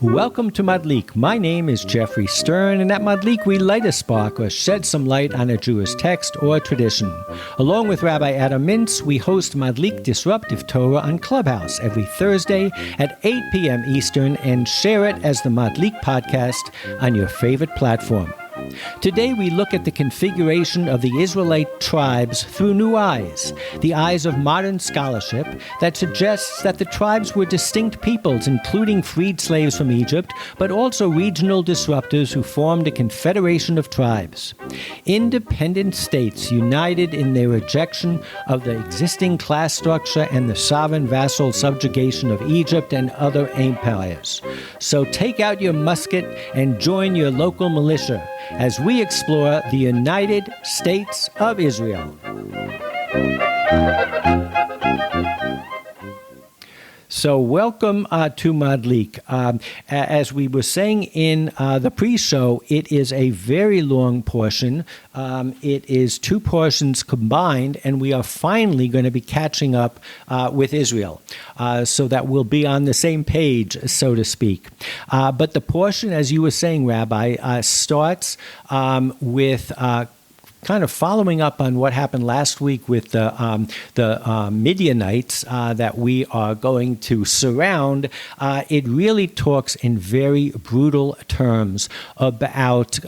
Welcome to Madlik. My name is Geoffrey Stern, and at Madlik we light a spark or shed some light on a Jewish text or tradition. Along with Rabbi Mintz, we host Madlik Disruptive Torah on Clubhouse every Thursday at 8 p.m. Eastern and share it as the Madlik podcast on your favorite platform. Today we look at the configuration of the Israelite tribes through new eyes, the eyes of modern scholarship that suggests that the tribes were distinct peoples, including freed slaves from Egypt, but also regional disruptors who formed a confederation of tribes. Independent states united in their rejection of the existing class structure and the sovereign-vassal subjugation of Egypt and other empires. So take out your musket and join your local militia as we explore the United States of Israel. So welcome to Madlik. As we were saying in the pre-show, it is a very long portion. It is two portions combined, and we are finally going to be catching up with Israel, so that we'll be on the same page, so to speak. But the portion, as you were saying, Rabbi, starts with kind of following up on what happened last week with the Midianites that we are going to surround. It really talks in very brutal terms about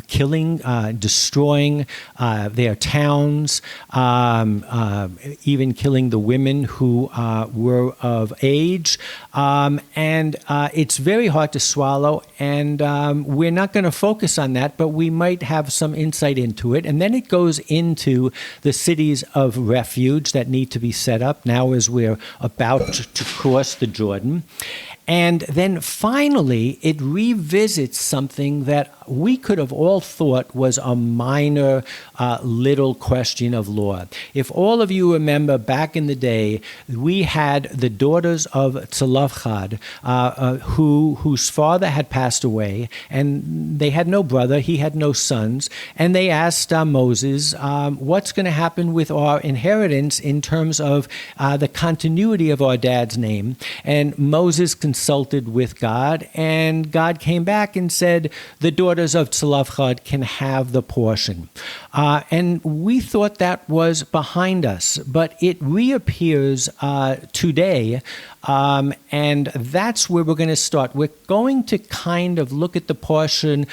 killing, destroying their towns, even killing the women who were of age. And it's very hard to swallow, and we're not going to focus on that, but we might have some insight into it. And then it goes into the cities of refuge that need to be set up now as we're about to cross the Jordan. And then finally, it revisits something that we could have all thought was a minor little question of law. If all of you remember back in the day, we had the daughters of Tzalafchad, whose father had passed away, and they had no brother, he had no sons, and they asked Moses, what's going to happen with our inheritance in terms of the continuity of our dad's name? And Moses consulted with God, and God came back and said, the daughters of Tzalafchad can have the portion. And we thought that was behind us, but it reappears today, and that's where we're going to start. We're going to kind of look at the portion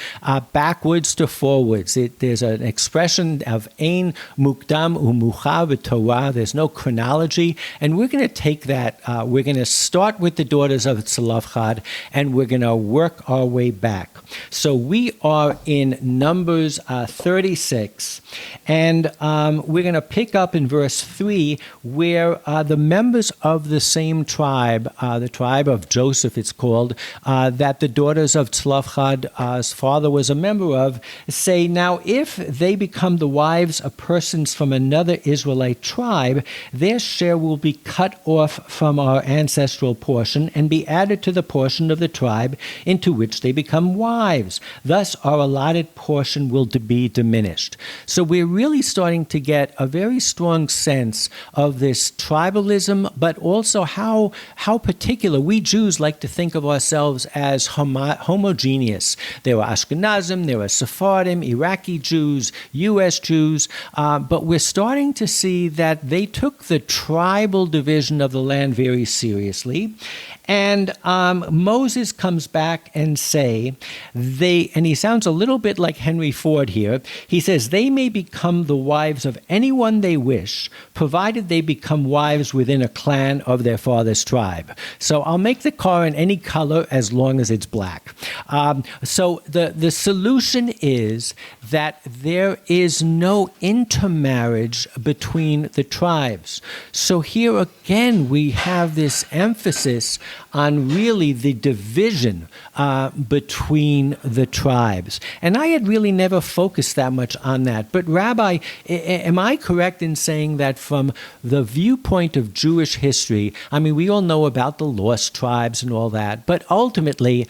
backwards to forwards. There's an expression of ein mukdam umucha b'Torah. There's no chronology, and we're going to take that. We're going to start with the daughters of Tzalafchad, and we're going to work our way back. So we are in Numbers 36, and we're going to pick up in verse 3, where the members of the same tribe, the tribe of Joseph it's called, that the daughters of Tzalafchad's father was a member of, say, now if they become the wives of persons from another Israelite tribe, their share will be cut off from our ancestral portion and be added to the portion of the tribe into which they become wives. Thus, our allotted portion will be diminished. So we're really starting to get a very strong sense of this tribalism, but also how particular we Jews like to think of ourselves as homogeneous. There were Ashkenazim, there were Sephardim, Iraqi Jews, U.S. Jews, but we're starting to see that they took the tribal division of the land very seriously. And Moses comes back and and he sounds a little bit like Henry Ford here. He says, they may become the wives of anyone they wish, provided they become wives within a clan of their father's tribe. So I'll make the car in any color as long as it's black. So the solution is that there is no intermarriage between the tribes. So here again, we have this emphasis on really the division between the tribes. And I had really never focused that much on that. But Rabbi, am I correct in saying that from the viewpoint of Jewish history, I mean, we all know about the lost tribes and all that, but ultimately,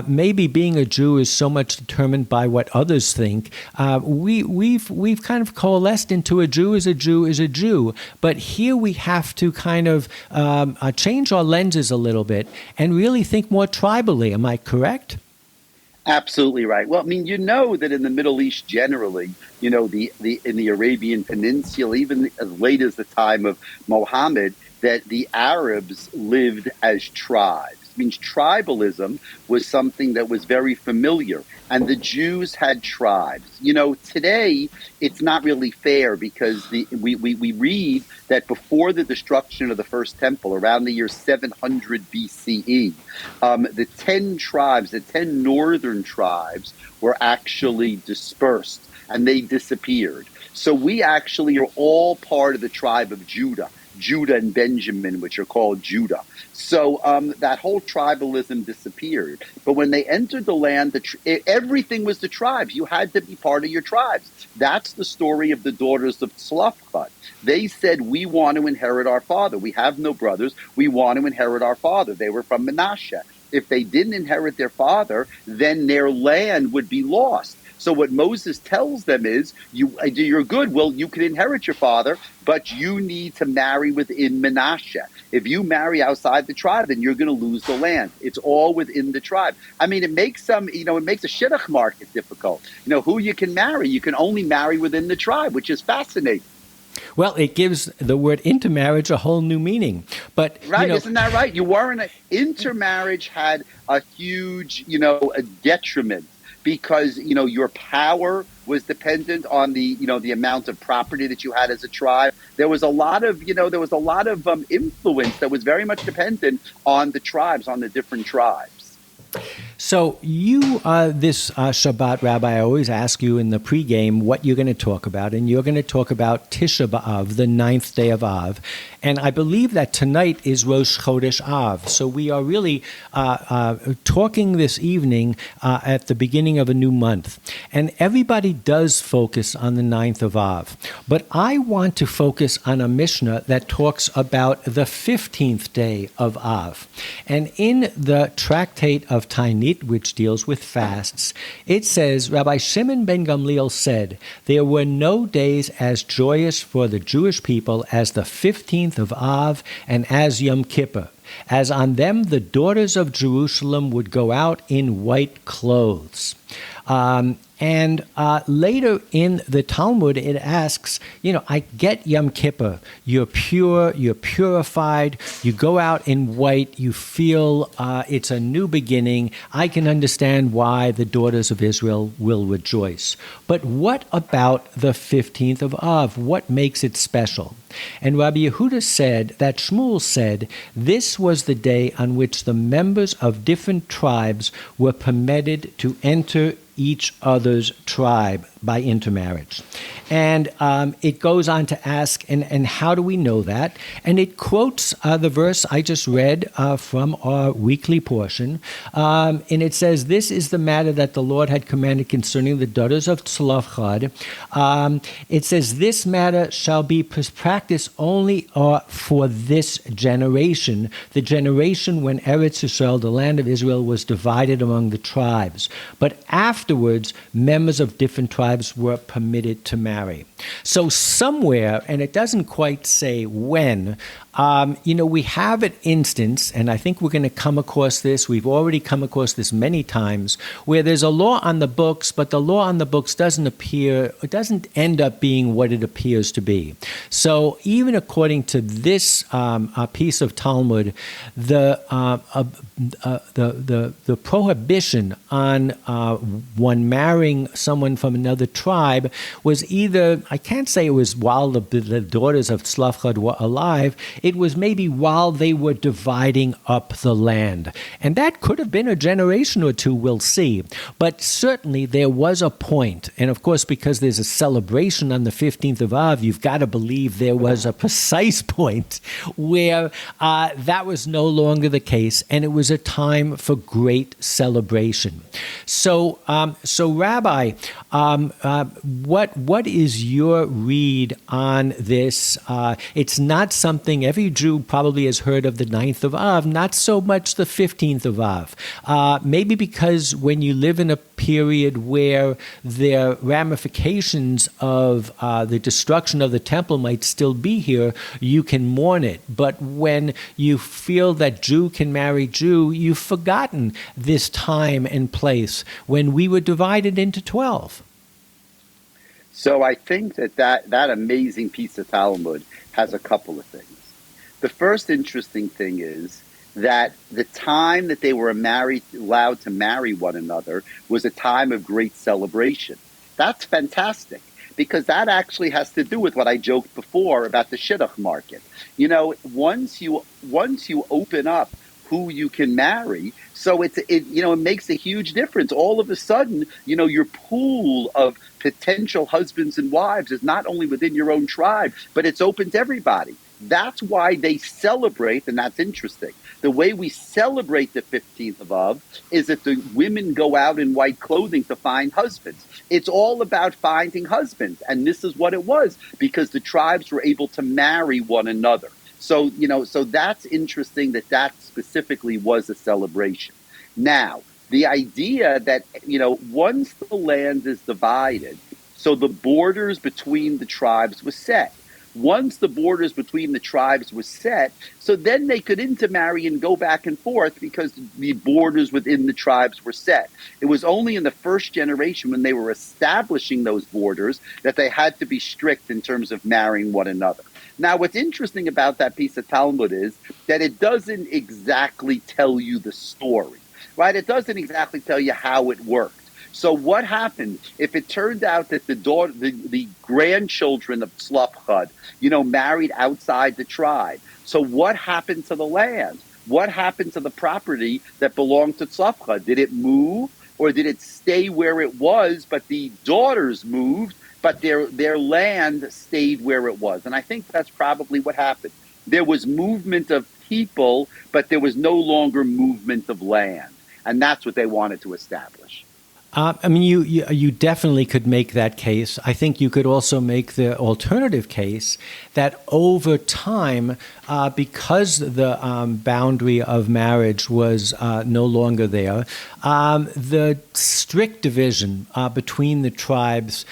maybe being a Jew is so much determined by what others think. We've kind of coalesced into a Jew is a Jew is a Jew. But here we have to kind of change our lenses a little little bit and really think more tribally. Am I correct? Absolutely right. Well, I mean, you know that in the Middle East generally, you know, the in the Arabian Peninsula, even as late as the time of Mohammed, that the Arabs lived as tribes. It means tribalism was something that was very familiar, and the Jews had tribes. You know, today it's not really fair because we read that before the destruction of the first temple, around the year 700 BCE, the 10 tribes, the 10 northern tribes, were actually dispersed and they disappeared. So we actually are all part of the tribe of Judah and Benjamin, which are called Judah. So that whole tribalism disappeared. But when they entered the land, everything was the tribes. You had to be part of your tribes. That's the story of the daughters of Tzlafchad. They said, we want to inherit our father. We have no brothers. We want to inherit our father. They were from Manasseh. If they didn't inherit their father, then their land would be lost. So what Moses tells them is, you're good. Well, you can inherit your father, but you need to marry within Manasseh. If you marry outside the tribe, then you're going to lose the land. It's all within the tribe. I mean, it makes it makes a shidduch market difficult. You know, who you can marry. You can only marry within the tribe, which is fascinating. Well, it gives the word intermarriage a whole new meaning. But right, isn't that right? Intermarriage had a huge, a detriment. Because, your power was dependent on the amount of property that you had as a tribe. There was a lot of, influence that was very much dependent on the tribes, on the different tribes. So this Shabbat, Rabbi, I always ask you in the pregame what you're going to talk about, and you're going to talk about Tisha B'Av, the 9th day of Av, and I believe that tonight is Rosh Chodesh Av. So we are really talking this evening at the beginning of a new month, and everybody does focus on the 9th of Av, but I want to focus on a Mishnah that talks about the 15th day of Av, and in the tractate of Tainit, which deals with fasts, it says, Rabbi Shimon ben Gamliel said, there were no days as joyous for the Jewish people as the 15th of Av and as Yom Kippur, as on them the daughters of Jerusalem would go out in white clothes. And later in the Talmud, it asks, I get Yom Kippur. You're pure, you're purified, you go out in white, you feel it's a new beginning. I can understand why the daughters of Israel will rejoice. But what about the 15th of Av? What makes it special? And Rabbi Yehuda said that Shmuel said this was the day on which the members of different tribes were permitted to enter each other's tribe by intermarriage. And it goes on to ask, and how do we know that? And it quotes the verse I just read from our weekly portion, and it says, this is the matter that the Lord had commanded concerning the daughters of Tzlafchad. It says, this matter shall be practiced only for this generation, the generation when Eretz Yisrael, the land of Israel, was divided among the tribes. But afterwards, members of different tribes were permitted to marry. So somewhere, and it doesn't quite say when, we have an instance, and I think we're going to come across this, we've already come across this many times, where there's a law on the books, but the law on the books doesn't end up being what it appears to be. So even according to this piece of Talmud, the prohibition on one marrying someone from another tribe was either, I can't say it was while the daughters of Tzlafchad were alive, it was maybe while they were dividing up the land. And that could have been a generation or two, we'll see. But certainly there was a point, and of course because there's a celebration on the 15th of Av, you've got to believe there was a precise point where that was no longer the case, and it was a time for great celebration. So Rabbi, what is your read on this? It's not something every Jew probably has heard of the 9th of Av, not so much the 15th of Av. Maybe because when you live in a period where the ramifications of the destruction of the temple might still be here, you can mourn it. But when you feel that Jew can marry Jew, you've forgotten this time and place when we were divided into 12. So I think that amazing piece of Talmud has a couple of things. The first interesting thing is that the time that they were allowed to marry one another was a time of great celebration. That's fantastic, because that actually has to do with what I joked before about the shidduch market. You know, once you open up who you can marry, so it makes a huge difference. All of a sudden, your pool of potential husbands and wives is not only within your own tribe, but it's open to everybody. That's why they celebrate, and that's interesting. The way we celebrate the 15th of Av is that the women go out in white clothing to find husbands. It's all about finding husbands, and this is what it was, because the tribes were able to marry one another. So, so that's interesting that specifically was a celebration. Now, the idea that, once the land is divided, so the borders between the tribes was set. Once the borders between the tribes was set, so then they could intermarry and go back and forth because the borders within the tribes were set. It was only in the first generation, when they were establishing those borders, that they had to be strict in terms of marrying one another. Now, what's interesting about that piece of Talmud is that it doesn't exactly tell you the story, right? It doesn't exactly tell you how it worked. So what happened if it turned out that the grandchildren of Tzlopchad, married outside the tribe? So what happened to the land? What happened to the property that belonged to Tzlopchad? Did it move, or did it stay where it was, but the daughters moved, but their land stayed where it was? And I think that's probably what happened. There was movement of people, but there was no longer movement of land. And that's what they wanted to establish. You definitely could make that case. I think you could also make the alternative case that over time, because the boundary of marriage was no longer there, the strict division between the tribes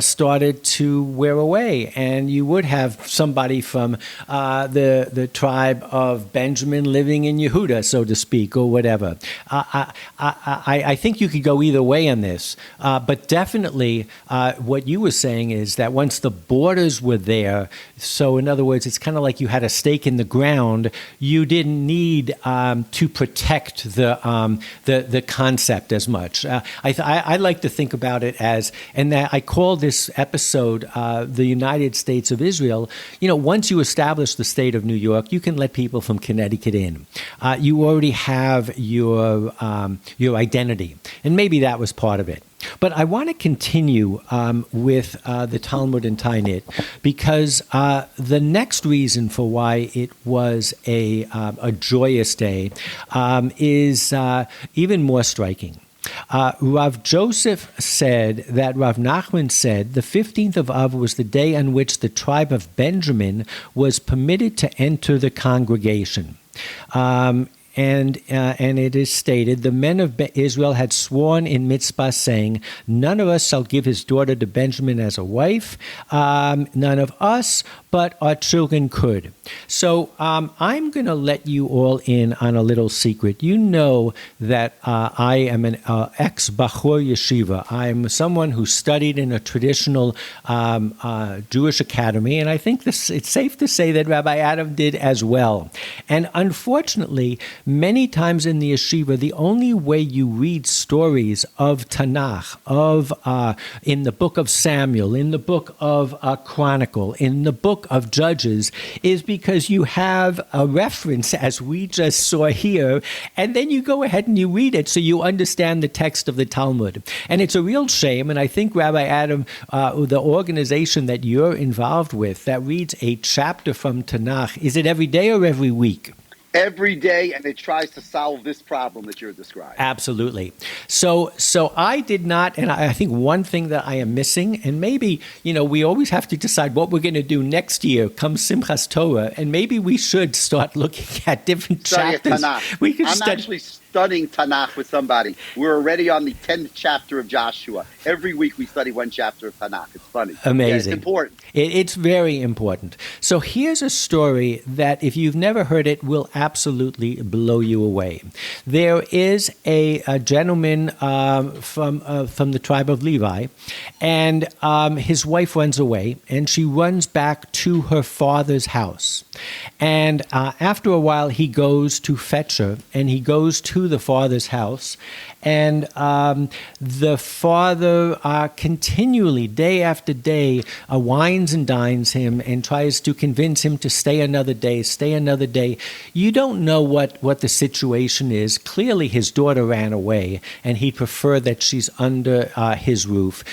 started to wear away, and you would have somebody from the tribe of Benjamin living in Yehuda, so to speak, or whatever. I think you could go either way on this, but definitely what you were saying is that once the borders were there, so in other words, it's kind of like you had a stake in the ground, you didn't need to protect the concept as much. I like to think about it as, and that I call this episode the United States of Israel. Once you establish the state of New York, you can let people from Connecticut in. You already have your identity, and maybe that was part of it. But I want to continue with the Talmud and Tainit, because the next reason for why it was a joyous day is even more striking. Rav Joseph said that Rav Nachman said the 15th of Av was the day on which the tribe of Benjamin was permitted to enter the congregation. And it is stated, the men of Israel had sworn in Mitzvah, saying, none of us shall give his daughter to Benjamin as a wife, none of us, but our children could. So I'm going to let you all in on a little secret. You know that I am an ex-Bachur Yeshiva. I'm someone who studied in a traditional Jewish academy, and I think it's safe to say that Rabbi Adam did as well. And unfortunately, many times in the yeshiva, the only way you read stories of Tanakh, in the book of Samuel, in the book of Chronicle, in the book of Judges, is because you have a reference, as we just saw here, and then you go ahead and you read it so you understand the text of the Talmud. And it's a real shame, and I think, Rabbi Adam, the organization that you're involved with that reads a chapter from Tanakh, is it every day or every week? every day, and it tries to solve this problem that you're describing. Absolutely. So I did not, and I think one thing that I am missing, and maybe, we always have to decide what we're going to do next year, come Simchas Torah, and maybe we should start looking at different chapters. I'm actually studying Tanakh with somebody. We're already on the 10th chapter of Joshua. Every week we study one chapter of Tanakh. It's funny. Amazing. Yeah, it's important. It's very important. So here's a story that, if you've never heard it, will absolutely blow you away. There is a gentleman from the tribe of Levi, and his wife runs away, and she runs back to her father's house. And after a while, he goes to fetch her, and he goes to the father's house, and the father continually, day after day, wines and dines him and tries to convince him to stay another day. You don't know what the situation is. Clearly, his daughter ran away, and he'd prefer that she's under his roof.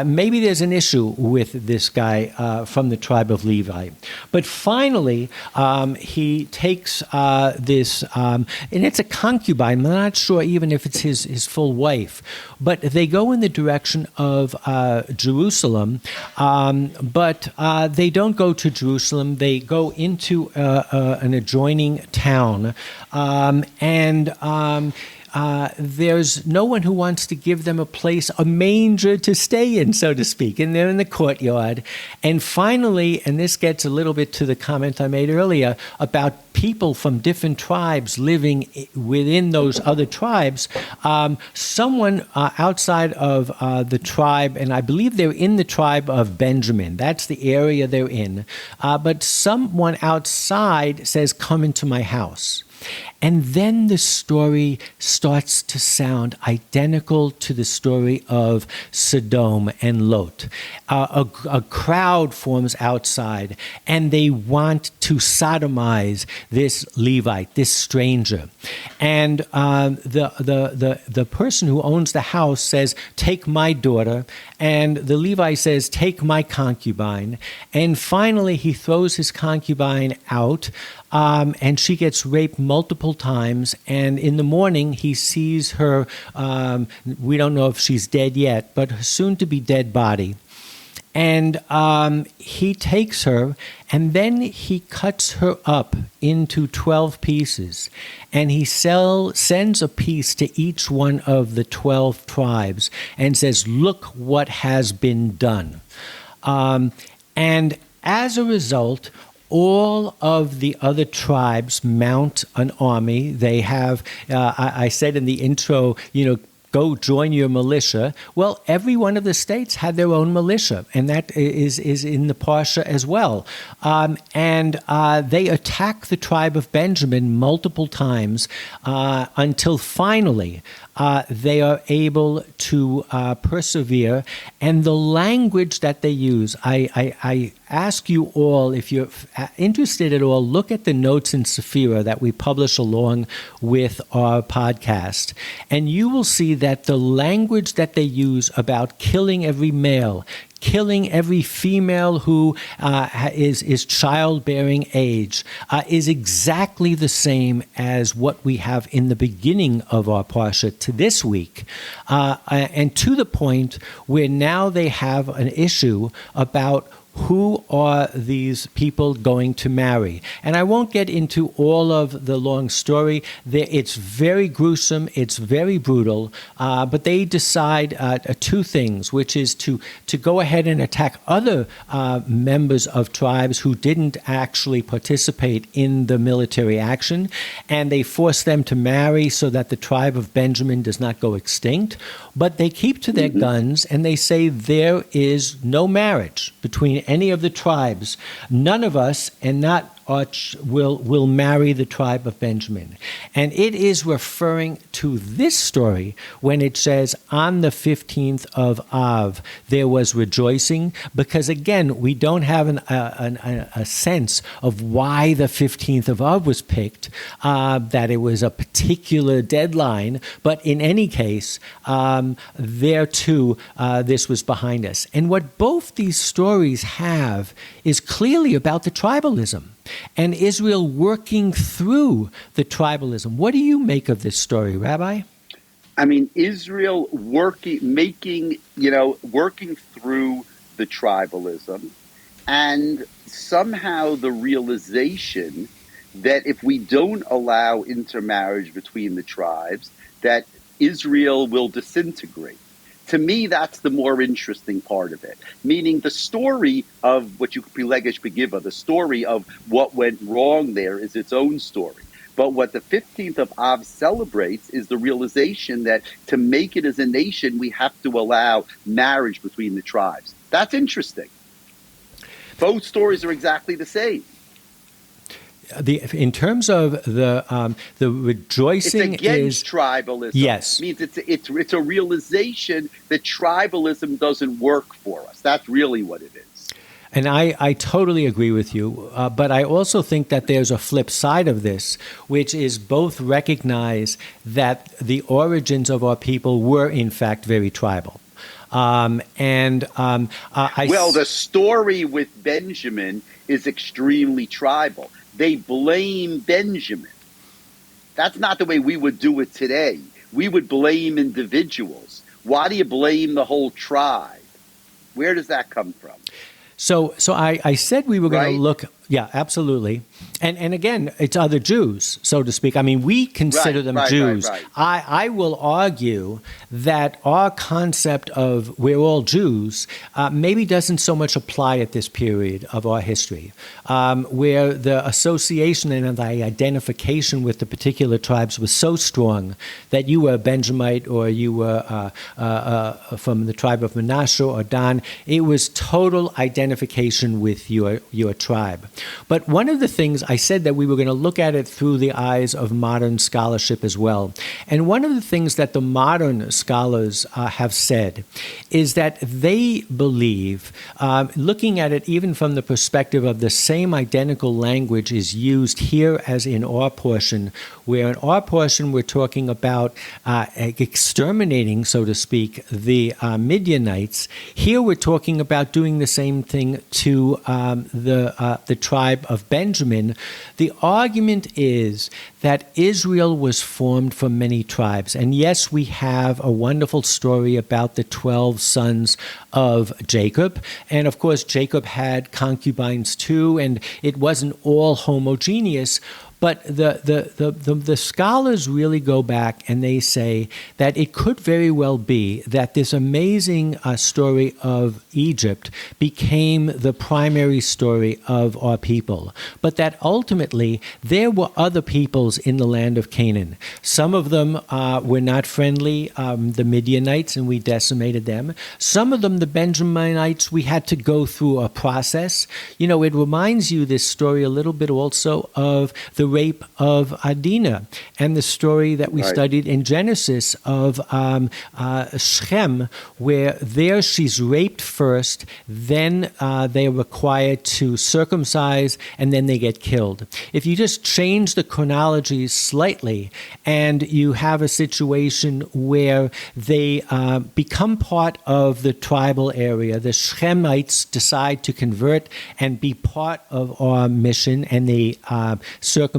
Maybe there's an issue with this guy from the tribe of Levi. But finally, he takes this, and it's a concubine. I'm not sure even if it's his full wife, but they go in the direction of Jerusalem, but they don't go to Jerusalem. They go into an adjoining town, and there's no one who wants to give them a manger to stay in, so to speak, and they're in the courtyard. And finally, and this gets a little bit to the comment I made earlier about people from different tribes living within those other tribes, someone outside of the tribe, and I believe they're in the tribe of Benjamin. That's the area they're in. But someone outside says, "Come into my house." And then the story starts to sound identical to the story of Sodom and Lot. A crowd forms outside, and they want to sodomize this Levite, this stranger. And the person who owns the house says, "Take my daughter." And the Levite says, "Take my concubine." And finally, he throws his concubine out, and she gets raped multiple times. And in the morning, he sees her, we don't know if she's dead yet, but her soon-to-be dead body. And he takes her, and then he cuts her up into 12 pieces. And he sends a piece to each one of the 12 tribes and says, "Look what has been done." And as a result, all of the other tribes mount an army. They have, I said in the intro, go join your militia. Well, every one of the states had their own militia, and that is in the Parsha as well. And they attack the tribe of Benjamin multiple times until finally they are able to persevere. And the language that they use, I ask you all, if you're interested at all, look at the notes in Sephira that we publish along with our podcast. And you will see that the language that they use about killing every male, killing every female who is childbearing age, is exactly the same as what we have in the beginning of our Parsha to this week. And to the point where now they have an issue about who are these people going to marry? And I won't get into all of the long story. It's very gruesome. It's very brutal. But they decide two things, which is to go ahead and attack other members of tribes who didn't actually participate in the military action. And they force them to marry so that the tribe of Benjamin does not go extinct. But they keep to their guns, and they say there is no marriage between any of the tribes. None of us, and not will marry the tribe of Benjamin. And it is referring to this story when it says on the 15th of Av there was rejoicing, because again we don't have a sense of why the 15th of Av was picked, that it was a particular deadline, but in any case there too this was behind us. And what both these stories have is clearly about the tribalism. and Israel working through the tribalism. What do you make of this story, Rabbi? I mean, Israel working through the tribalism, and somehow the realization that if we don't allow intermarriage between the tribes, that Israel will disintegrate. To me, that's the more interesting part of it. Meaning the story of what you Pilegesh Begiva, the story of what went wrong there is its own story. But what the 15th of Av celebrates is the realization that to make it as a nation, we have to allow marriage between the tribes. That's interesting. Both stories are exactly the same. In terms of the rejoicing, it's against tribalism. Yes, it means it's a realization that tribalism doesn't work for us. That's really what it is. And I totally agree with you. But I also think that there's a flip side of this, which is both recognize that the origins of our people were in fact very tribal. The story with Benjamin is extremely tribal. They blame Benjamin. That's not the way we would do it today. We would blame individuals. Why do you blame the whole tribe? Where does that come from? So I said we were going to look. Yeah, absolutely. And again, it's other Jews, so to speak. I mean, we consider them Jews. Right. I will argue that our concept of we're all Jews maybe doesn't so much apply at this period of our history, where the association and the identification with the particular tribes was so strong that you were a Benjamite or you were from the tribe of Manasseh or Dan. It was total identification with your tribe. But one of the things I said that we were going to look at it through the eyes of modern scholarship as well. And one of the things that the modern scholars have said is that they believe, looking at it even from the perspective of the same identical language is used here as in our portion, where in our portion we're talking about exterminating, so to speak, the Midianites. Here we're talking about doing the same thing to the tribe of Benjamin. The argument is that Israel was formed from many tribes. And yes, we have a wonderful story about the 12 sons of Jacob. And of course, Jacob had concubines too, and it wasn't all homogeneous. But the scholars really go back and they say that it could very well be that this amazing story of Egypt became the primary story of our people, but that ultimately there were other peoples in the land of Canaan. Some of them were not friendly, the Midianites, and we decimated them. Some of them, the Benjaminites, we had to go through a process. You know, it reminds you, this story, a little bit also of the rape of Adinah and the story that we studied in Genesis of Shechem, where there she's raped first, then they are required to circumcise, and then they get killed. If you just change the chronology slightly and you have a situation where they become part of the tribal area, the Shechemites decide to convert and be part of our mission, and they circumcise,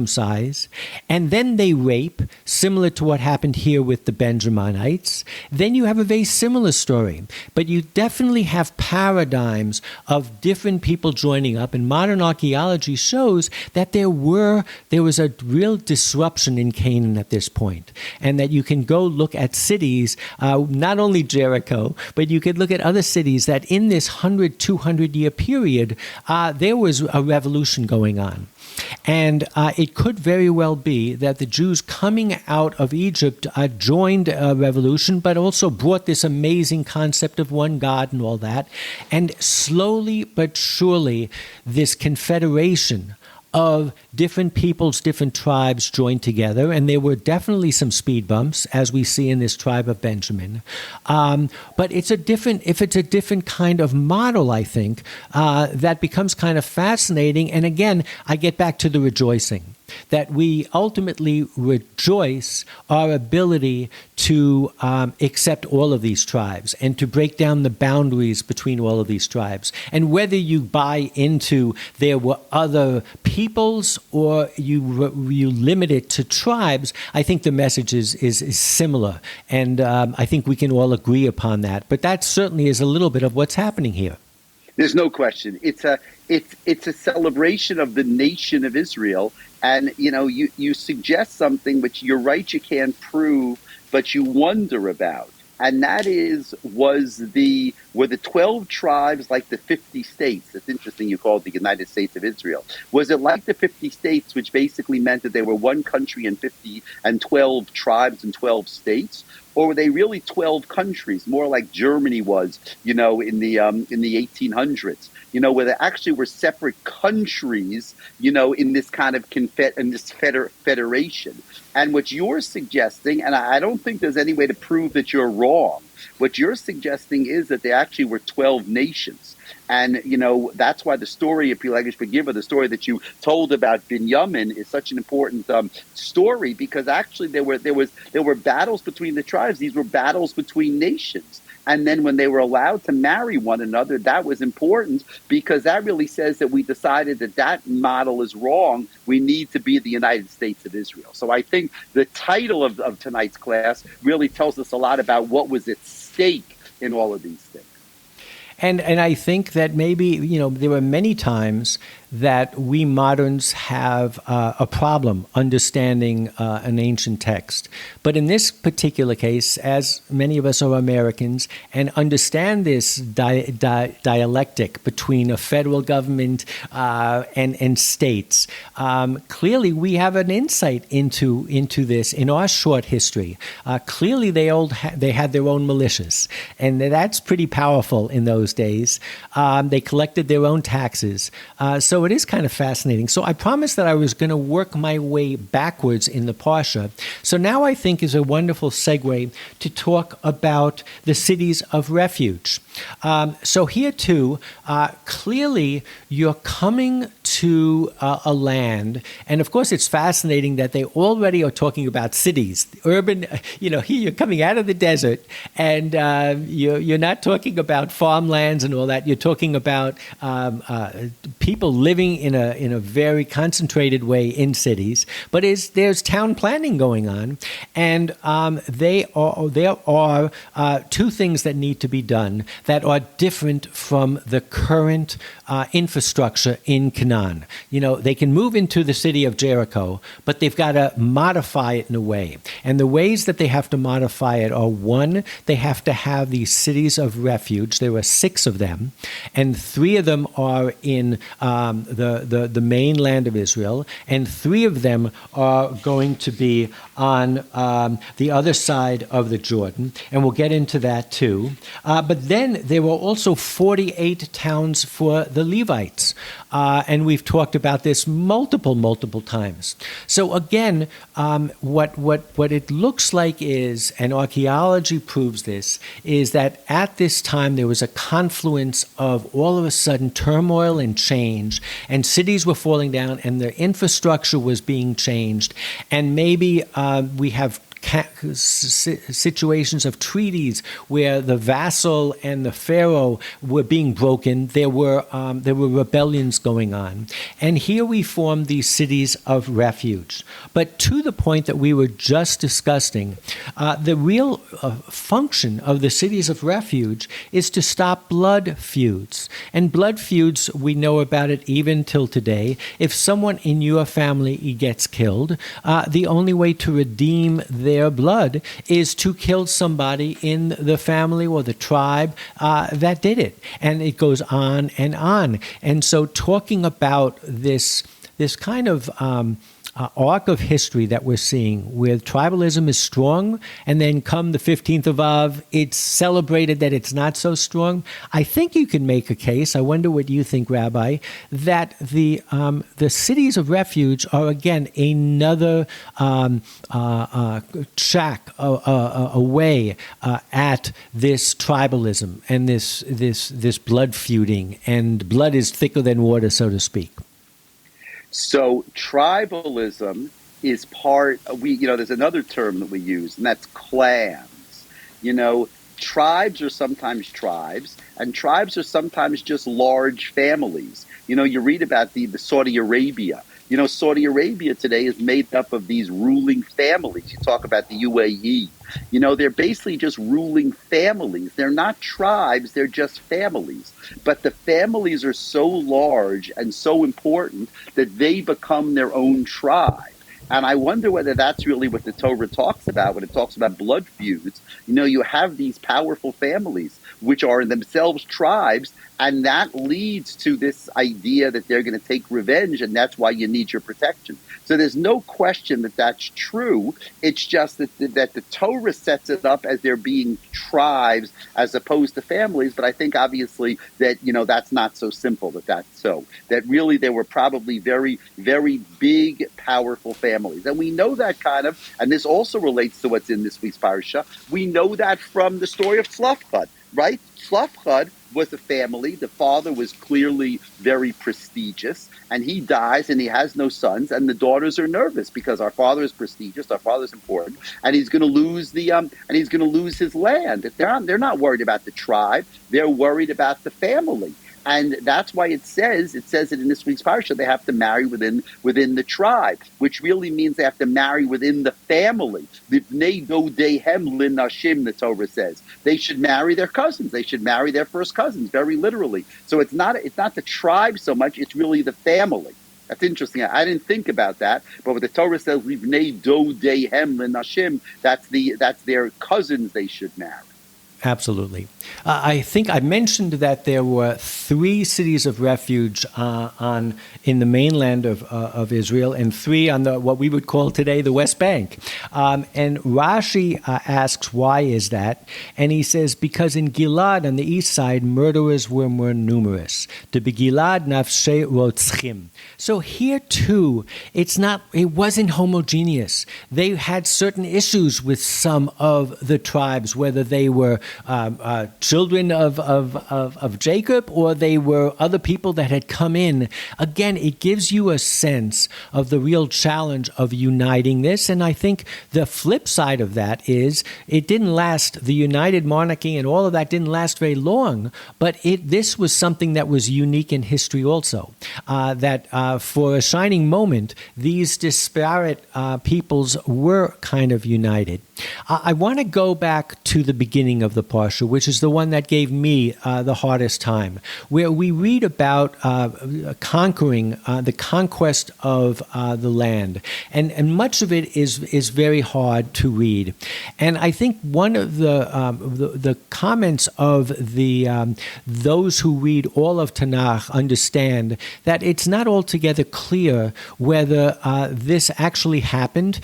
and then they rape, similar to what happened here with the Benjaminites, then you have a very similar story. But you definitely have paradigms of different people joining up, and modern archaeology shows that there was a real disruption in Canaan at this point, and that you can go look at cities, not only Jericho, but you could look at other cities that in this 100, 200-year period, there was a revolution going on. And it could very well be that the Jews coming out of Egypt joined a revolution, but also brought this amazing concept of one God and all that. And slowly but surely, this confederation of different peoples, different tribes joined together, and there were definitely some speed bumps, as we see in this tribe of Benjamin. But if it's a different kind of model, I think, that becomes kind of fascinating. And again, I get back to the rejoicing. that we ultimately rejoice our ability to accept all of these tribes and to break down the boundaries between all of these tribes. And whether you buy into there were other peoples or you limit it to tribes, I think the message is similar. And I think we can all agree upon that. But that certainly is a little bit of what's happening here. There's no question. It's a celebration of the nation of Israel. And, you suggest something which you're right you can't prove, but you wonder about. And that is, were the 12 tribes like the 50 states? It's interesting you call it the United States of Israel. Was it like the 50 states, which basically meant that they were one country and 12 tribes and 12 states? Or were they really 12 countries, more like Germany was, in the 1800s? Where they actually were separate countries, in this kind of federation. And what you're suggesting, and I don't think there's any way to prove that you're wrong, what you're suggesting is that they actually were 12 nations. And, that's why the story of Pelegish Begiva, the story that you told about Binyamin, is such an important story, because actually there were battles between the tribes. These were battles between nations. And then when they were allowed to marry one another, that was important, because that really says that we decided that model is wrong. We need to be the United States of Israel. So I think the title of tonight's class really tells us a lot about what was at stake in all of these things. And I think that maybe, there were many times that we moderns have a problem understanding an ancient text. But in this particular case, as many of us are Americans and understand this dialectic between a federal government and states, clearly we have an insight into this in our short history. Clearly they had their own militias, and that's pretty powerful in those days. They collected their own taxes. So it is kind of fascinating. So I promised that I was going to work my way backwards in the Parsha. So now I think is a wonderful segue to talk about the cities of refuge. So here too, clearly you're coming to a land, and of course it's fascinating that they already are talking about cities, urban. Here you're coming out of the desert, and you're not talking about farmlands and all that. You're talking about people living in a very concentrated way in cities. But there's town planning going on, and there are two things that need to be done that are different from the current infrastructure in Canaan. They can move into the city of Jericho, but they've got to modify it in a way. And the ways that they have to modify it are, one, they have to have these cities of refuge. There are 6 of them, and 3 of them are in the mainland of Israel, and 3 of them are going to be on the other side of the Jordan, and we'll get into that too. But then there were also 48 towns for the Levites, and we've talked about this multiple times. So again, what it looks like is, and archaeology proves this, is that at this time there was a confluence of all of a sudden turmoil and change, and cities were falling down, and the infrastructure was being changed, and maybe we have situations of treaties where the vassal and the pharaoh were being broken. There were rebellions going on, and here we form these cities of refuge. But to the point that we were just discussing, the real function of the cities of refuge is to stop blood feuds. And blood feuds, we know about it even till today. If someone in your family gets killed, the only way to redeem their blood is to kill somebody in the family or the tribe that did it. And it goes on and on. And so talking about this kind of arc of history that we're seeing, where tribalism is strong, and then come the 15th of Av, it's celebrated that it's not so strong. I think you can make a case, I wonder what you think, Rabbi, that the cities of refuge are, again, another track away at this tribalism and this blood feuding, and blood is thicker than water, so to speak. So tribalism is part, there's another term that we use, and that's clans. You know, tribes are sometimes tribes, and tribes are sometimes just large families. You know, you read about the Saudi Arabia. You know, Saudi Arabia today is made up of these ruling families. You talk about the UAE. You know, they're basically just ruling families. They're not tribes, they're just families. But the families are so large and so important that they become their own tribe. And I wonder whether that's really what the Torah talks about when it talks about blood feuds. You know, you have these powerful families, which are in themselves tribes, and that leads to this idea that they're going to take revenge, and that's why you need your protection. So there's no question that that's true. It's just that the Torah sets it up as there being tribes as opposed to families. But I think obviously that, you know, that's not so simple that's so. That really there were probably very, very big, powerful families. And we know that kind of, and this also relates to what's in this week's parasha, we know that from the story of Tzlafchad, right? Tzlafchad was a family. The father was clearly very prestigious, and he dies and he has no sons, and the daughters are nervous because our father is prestigious, our father's important, and he's going to lose his land. They're not worried about the tribe, they're worried about the family. And that's why it says it in this week's parsha, they have to marry within the tribe, which really means they have to marry within the family. B'nei dodehem linashim, the Torah says. They should marry their cousins. They should marry their first cousins, very literally. So it's not the tribe so much, it's really the family. That's interesting. I didn't think about that, but what the Torah says, B'nei dodehem linashim, that's their cousins they should marry. Absolutely. I think I mentioned that there were 3 cities of refuge in the mainland of Israel, and 3 on what we would call today the West Bank. And Rashi asks, why is that? And he says, because in Gilad, on the east side, murderers were more numerous. To be Gilad nafshei rotzchim. So here too, it wasn't homogeneous. They had certain issues with some of the tribes, whether they were children of Jacob, or they were other people that had come in. Again, it gives you a sense of the real challenge of uniting this. And I think the flip side of that is it didn't last. The united monarchy and all of that didn't last very long, but this was something that was unique in history also. That for a shining moment, these disparate peoples were kind of united. I want to go back to the beginning of the Parsha, which is the one that gave me the hardest time, where we read about conquering, the conquest of the land. And much of it is very hard to read. And I think one of the comments of those who read all of Tanakh understand that it's not altogether clear whether this actually happened,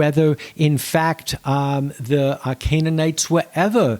whether in fact the Canaanites were ever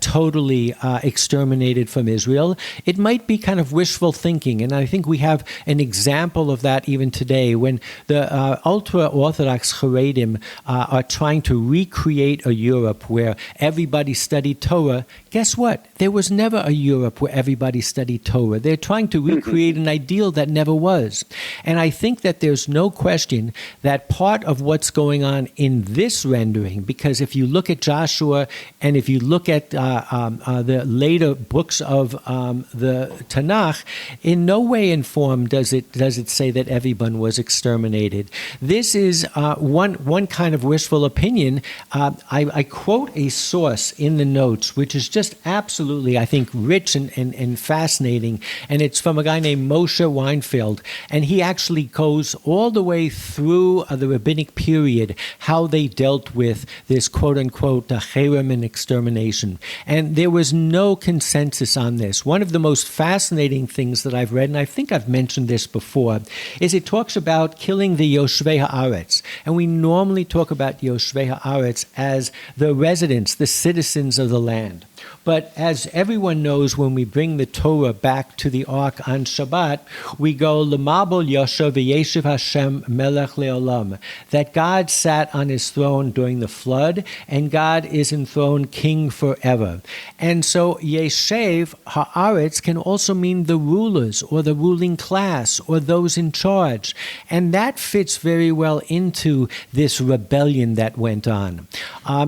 totally exterminated from Israel. It might be kind of wishful thinking, and I think we have an example of that even today when the ultra-Orthodox Haredim are trying to recreate a Europe where everybody studied Torah. Guess what? There was never a Europe where everybody studied Torah. They're trying to recreate an ideal that never was. And I think that there's no question that part of what's going on in this rendering, because if you look at Joshua and if you look at the later books of the Tanakh, in no way informed does it say that everyone was exterminated. This is one kind of wishful opinion. I quote a source in the notes, which is just absolutely, I think, rich and fascinating, and it's from a guy named Moshe Weinfeld, and he actually goes all the way through the rabbinic period, how they dealt with this quote-unquote cherem and extermination. And there was no consensus on this. One of the most fascinating things that I've read, and I think I've mentioned this before, is it talks about killing the Yoshvei Haaretz. And we normally talk about Yoshvei Haaretz as the residents, the citizens of the land. But as everyone knows, when we bring the Torah back to the Ark on Shabbat, we go L'mabul Yoshev v'yeshiv Hashem melech leolam, that God sat on his throne during the flood, and God is enthroned king forever. And so Yeshev ha'aretz can also mean the rulers or the ruling class or those in charge. And that fits very well into this rebellion that went on.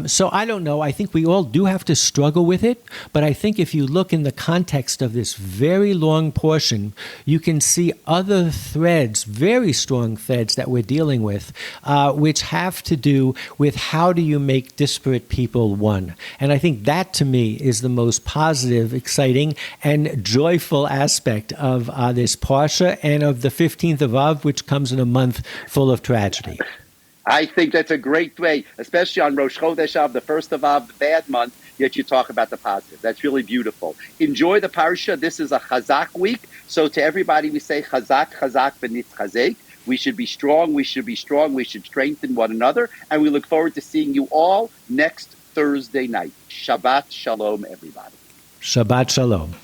So I don't know. I think we all do have to struggle with it. But I think if you look in the context of this very long portion, you can see other threads, very strong threads that we're dealing with, which have to do with how do you make disparate people one. And I think that, to me, is the most positive, exciting, and joyful aspect of this Parsha and of the 15th of Av, which comes in a month full of tragedy. I think that's a great way, especially on Rosh Chodesh Av, the first of Av, the bad month, yet you talk about the positive. That's really beautiful. Enjoy the Parsha. This is a Chazak week. So to everybody, we say Chazak, Chazak, V'nitz Chazek. We should be strong. We should be strong. We should strengthen one another. And we look forward to seeing you all next Thursday night. Shabbat Shalom, everybody. Shabbat Shalom.